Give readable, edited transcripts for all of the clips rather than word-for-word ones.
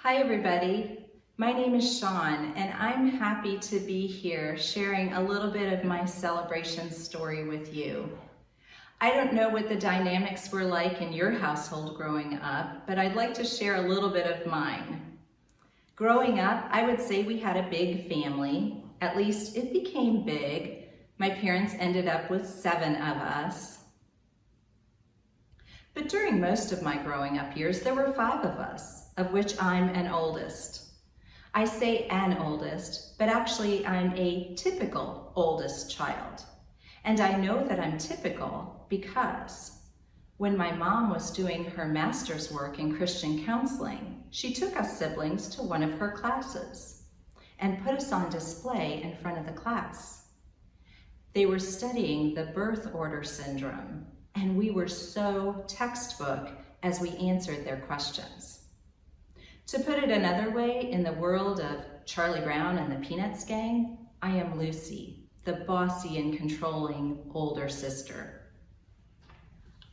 Hi everybody, my name is Shawn and I'm happy to be here sharing a little bit of my celebration story with you. I don't know what the dynamics were like in your household growing up, but I'd like to share a little bit of mine. Growing up, I would say we had a big family. At least it became big. My parents ended up with 7 of us. But during most of my growing up years, there were 5 of us, of which I'm an oldest. I say an oldest, but actually I'm a typical oldest child. And I know that I'm typical because when my mom was doing her master's work in Christian counseling, she took us siblings to one of her classes and put us on display in front of the class. They were studying the birth order syndrome, and we were so textbook as we answered their questions. To put it another way, in the world of Charlie Brown and the Peanuts gang, I am Lucy, the bossy and controlling older sister.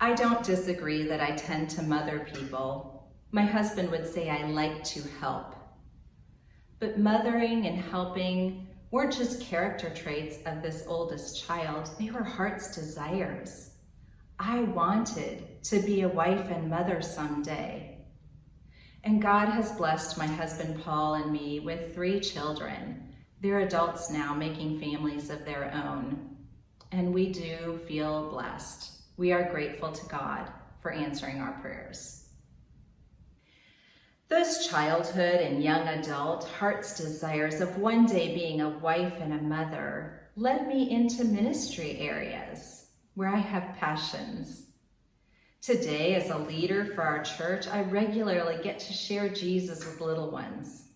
I don't disagree that I tend to mother people. My husband would say I like to help. But mothering and helping weren't just character traits of this oldest child, they were heart's desires. I wanted to be a wife and mother someday. And God has blessed my husband Paul and me with 3 children. They're adults now, making families of their own. And we do feel blessed. We are grateful to God for answering our prayers. Those childhood and young adult heart's desires of one day being a wife and a mother led me into ministry areas where I have passions. Today, as a leader for our church, I regularly get to share Jesus with little ones.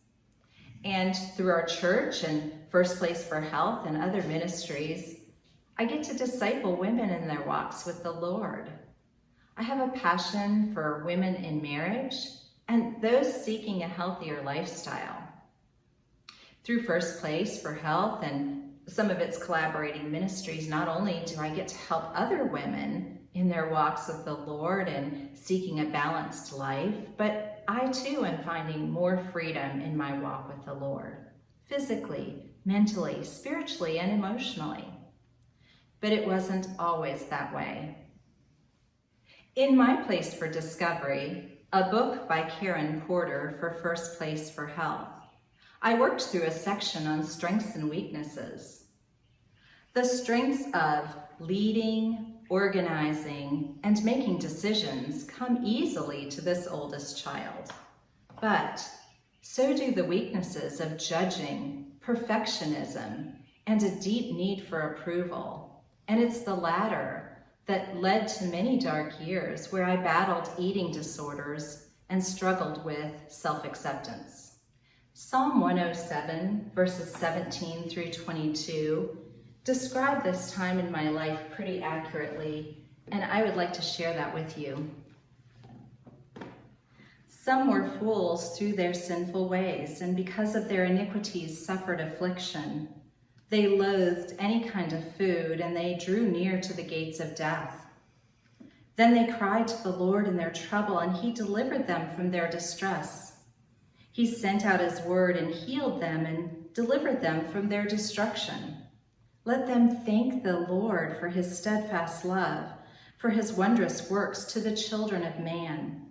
And through our church and First Place for Health and other ministries, I get to disciple women in their walks with the Lord. I have a passion for women in marriage and those seeking a healthier lifestyle. Through First Place for Health and some of its collaborating ministries, not only do I get to help other women in their walks with the Lord and seeking a balanced life, but I too am finding more freedom in my walk with the Lord, physically, mentally, spiritually, and emotionally. But it wasn't always that way. In My Place for Discovery, a book by Karen Porter for First Place for Health, I worked through a section on strengths and weaknesses. The strengths of leading, organizing, and making decisions come easily to this oldest child. But so do the weaknesses of judging, perfectionism, and a deep need for approval. And it's the latter that led to many dark years where I battled eating disorders and struggled with self-acceptance. Psalm 107, verses 17 through 22, describe this time in my life pretty accurately, and I would like to share that with you. Some were fools through their sinful ways, and because of their iniquities suffered affliction. They loathed any kind of food, and they drew near to the gates of death. Then they cried to the Lord in their trouble, and he delivered them from their distress. He sent out his word and healed them and delivered them from their destruction. Let them thank the Lord for his steadfast love, for his wondrous works to the children of man.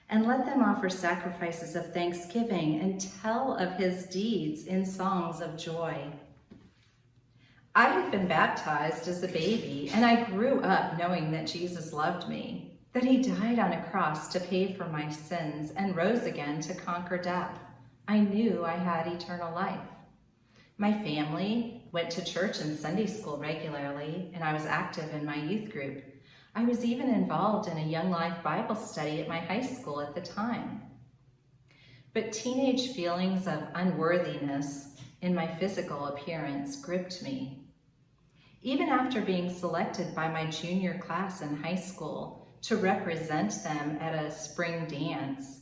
And let them offer sacrifices of thanksgiving and tell of his deeds in songs of joy. I had been baptized as a baby, and I grew up knowing that Jesus loved me, that he died on a cross to pay for my sins and rose again to conquer death. I knew I had eternal life. My family went to church and Sunday school regularly, and I was active in my youth group. I was even involved in a Young Life Bible study at my high school at the time. But teenage feelings of unworthiness in my physical appearance gripped me. Even after being selected by my junior class in high school to represent them at a spring dance,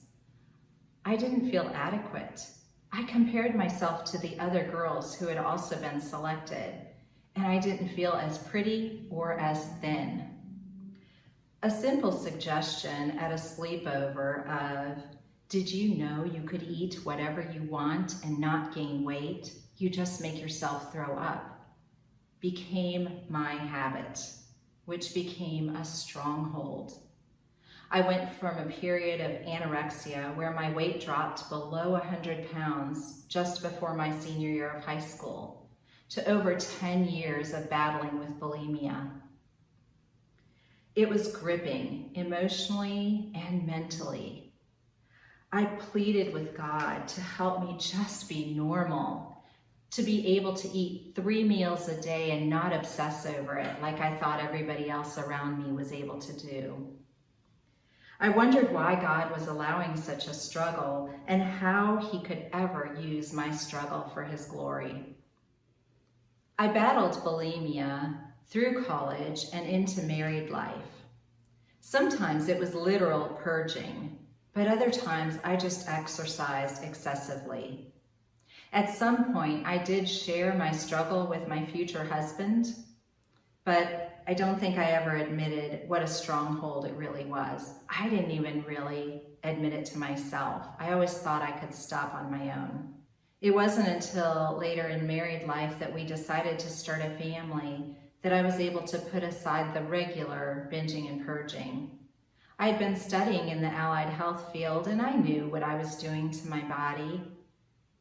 I didn't feel adequate. I compared myself to the other girls who had also been selected, and I didn't feel as pretty or as thin. A simple suggestion at a sleepover of, Did you know you could eat whatever you want and not gain weight? You just make yourself throw up. Became my habit, which became a stronghold. I went from a period of anorexia where my weight dropped below 100 pounds just before my senior year of high school to over 10 years of battling with bulimia. It was gripping emotionally and mentally. I pleaded with God to help me just be normal, to be able to eat 3 meals a day and not obsess over it like I thought everybody else around me was able to do. I wondered why God was allowing such a struggle and how he could ever use my struggle for his glory. I battled bulimia through college and into married life. Sometimes it was literal purging, but other times I just exercised excessively. At some point, I did share my struggle with my future husband, but I don't think I ever admitted what a stronghold it really was. I didn't even really admit it to myself. I always thought I could stop on my own. It wasn't until later in married life that we decided to start a family that I was able to put aside the regular binging and purging. I had been studying in the allied health field and I knew what I was doing to my body,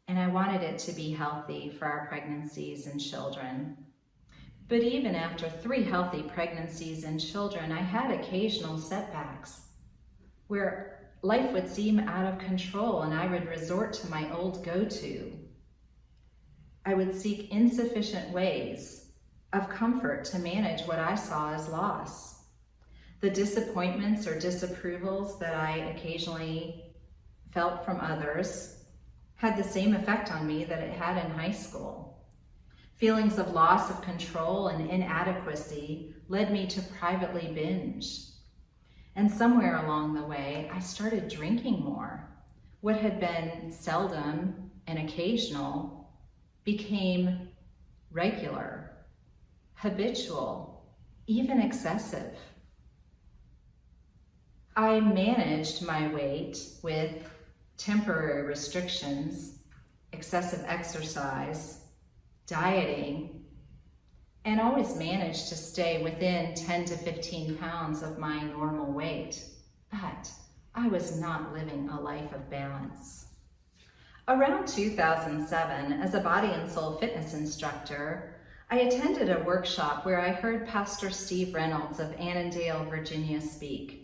and I wanted it to be healthy for our pregnancies and children. But even after 3 healthy pregnancies and children, I had occasional setbacks where life would seem out of control and I would resort to my old go-to. I would seek insufficient ways of comfort to manage what I saw as loss. The disappointments or disapprovals that I occasionally felt from others had the same effect on me that it had in high school. Feelings of loss of control and inadequacy led me to privately binge. And somewhere along the way, I started drinking more. What had been seldom and occasional became regular, habitual, even excessive. I managed my weight with temporary restrictions, excessive exercise, dieting, and always managed to stay within 10 to 15 pounds of my normal weight. But I was not living a life of balance. Around 2007, as a body and soul fitness instructor, I attended a workshop where I heard Pastor Steve Reynolds of Annandale, Virginia speak.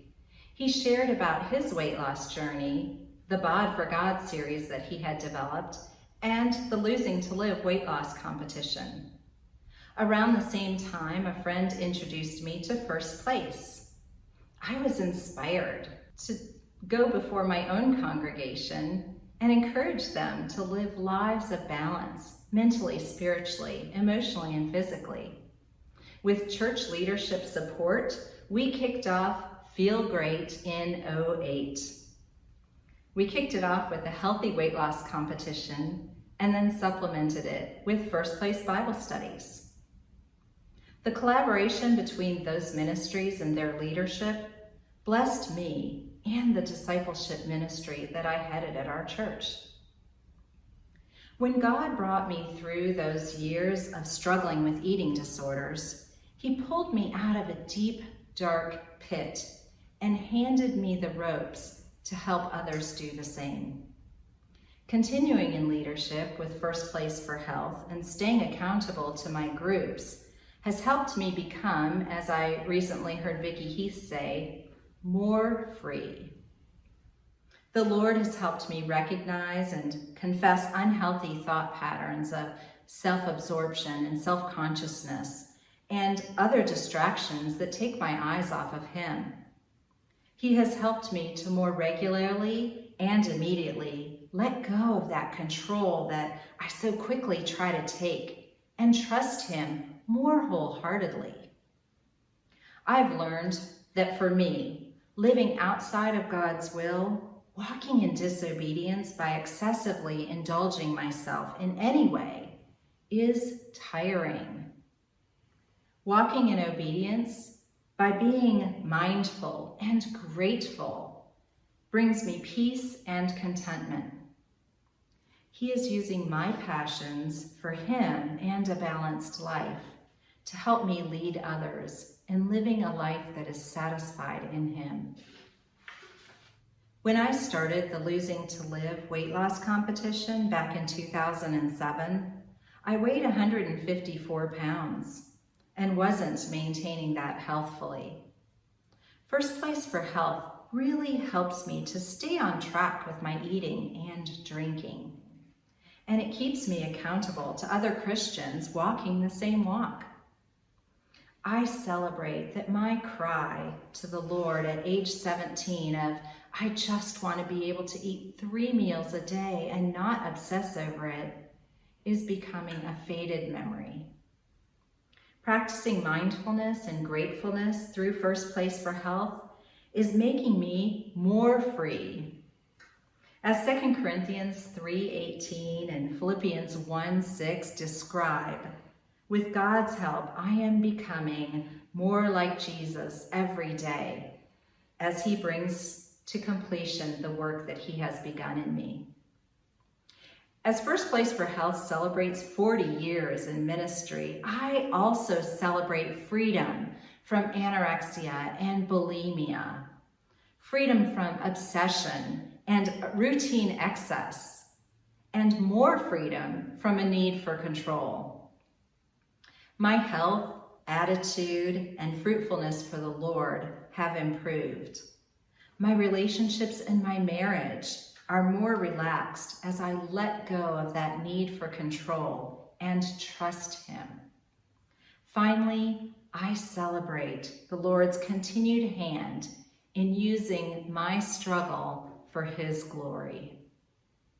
He shared about his weight loss journey, the Bod for God series that he had developed, and the Losing to Live weight loss competition. Around the same time, a friend introduced me to First Place. I was inspired to go before my own congregation and encourage them to live lives of balance, mentally, spiritually, emotionally, and physically. With church leadership support, we kicked off Feel Great in 2008. We kicked it off with a healthy weight loss competition and then supplemented it with First Place Bible studies. The collaboration between those ministries and their leadership blessed me and the discipleship ministry that I headed at our church. When God brought me through those years of struggling with eating disorders, he pulled me out of a deep, dark pit and handed me the ropes to help others do the same. Continuing in leadership with First Place for Health and staying accountable to my groups has helped me become, as I recently heard Vicki Heath say, more free. The Lord has helped me recognize and confess unhealthy thought patterns of self-absorption and self-consciousness and other distractions that take my eyes off of him. He has helped me to more regularly and immediately let go of that control that I so quickly try to take and trust him more wholeheartedly. I've learned that for me, living outside of God's will, walking in disobedience by excessively indulging myself in any way, is tiring. Walking in obedience by being mindful and grateful brings me peace and contentment. He is using my passions for him and a balanced life to help me lead others in living a life that is satisfied in him. When I started the Losing to Live weight loss competition back in 2007, I weighed 154 pounds and wasn't maintaining that healthfully. First Place for Health really helps me to stay on track with my eating and drinking. And it keeps me accountable to other Christians walking the same walk. I celebrate that my cry to the Lord at age 17 of, I just want to be able to eat 3 meals a day and not obsess over it, is becoming a faded memory. Practicing mindfulness and gratefulness through First Place for Health is making me more free. As 2 Corinthians 3:18 and Philippians 1:6 describe, with God's help, I am becoming more like Jesus every day as he brings to completion the work that he has begun in me. As First Place for Health celebrates 40 years in ministry, I also celebrate freedom from anorexia and bulimia, freedom from obsession and routine excess, and more freedom from a need for control. My health, attitude, and fruitfulness for the Lord have improved. My relationships and my marriage are more relaxed as I let go of that need for control and trust him. Finally, I celebrate the Lord's continued hand in using my struggle for his glory.